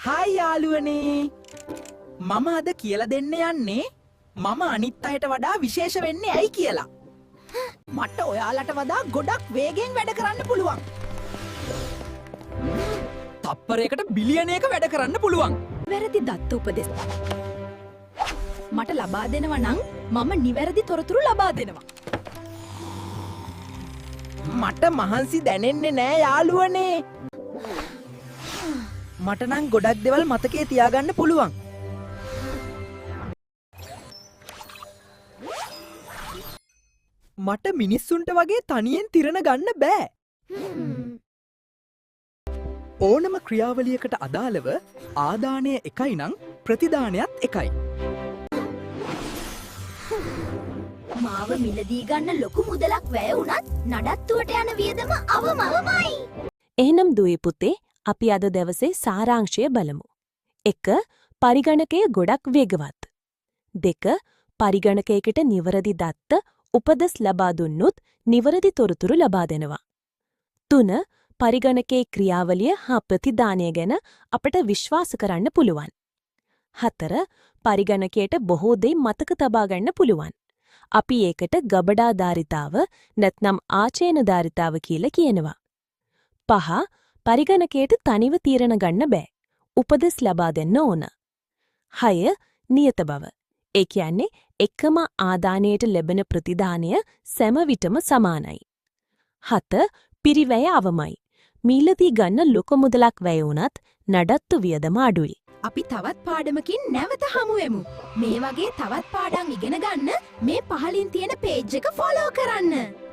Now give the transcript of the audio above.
Hi යාළුවනේ. මම අද කියලා දෙන්න යන්නේ මම අනිත් අයට වඩා විශේෂ වෙන්නේ ඇයි කියලා. මට ඔයාලට වඩා ගොඩක් වේගෙන් වැඩ කරන්න පුළුවන්. තප්පරයකට බිලියනයක වැඩ කරන්න පුළුවන්. වැරදි දත්ත උපදෙස් මට ලබා දෙනවා නම් මම නිවැරදි තොරතුරු ලබා දෙනවා. මට මහන්සි දැනෙන්නේ නෑ යාළුවනේ. මට නම් ගොඩක් දේවල් මතකයේ තියාගන්න පුළුවන්. මට මිනිස්සුන්ට වගේ තනියෙන් තිරණ ගන්න බෑ. ඕනම ක්‍රියාවලියකට අදාළව ආදානය එකයි නම් ප්‍රතිදානයත් එකයි. මාව මිලදී ගන්න ලොකු මුදලක් වැය වුණත් නඩත්තුවට යන වියදම අවමයි. එහෙනම් දුවේ පුතේ අපි අද දවසේ සාරාංශය බලමු. 1. පරිගණකය ගොඩක් වේගවත්. 2. පරිගණකයකට නිවැරදි දත්ත උපදෙස් ලබා දුන්නොත් නිවැරදි තොරතුරු ලබා දෙනවා. 3. පරිගණකයේ ක්‍රියාවලිය හා ප්‍රතිදානය ගැන අපට විශ්වාස කරන්න පුළුවන්. 4. පරිගණකයට බොහෝ දේ මතක තබා ගන්න පුළුවන්. අපි ඒකට ගබඩාධාරිතාව නැත්නම් ආචේනධාරිතාව කියලා කියනවා. 5. පරිගණකයට තනිව තීරණ ගන්න බෑ. උපදෙස් ලබා දෙන්න ඕන. 6. නියත බව. ඒ කියන්නේ එකම ආදානයට ලැබෙන ප්‍රතිදානය සෑම විටම සමානයි. 7. පිරිවැය අවමයි. මිලදී ගන්න ලොකු මුදලක් වැය වුණත් නඩත්තු වියදම අඩුයි. අපි තවත් පාඩමකින් නැවත හමුවෙමු. මේ වගේ තවත් පාඩම් ඉගෙන ගන්න මේ පහලින් තියෙන පේජ් එක ෆලෝ කරන්න.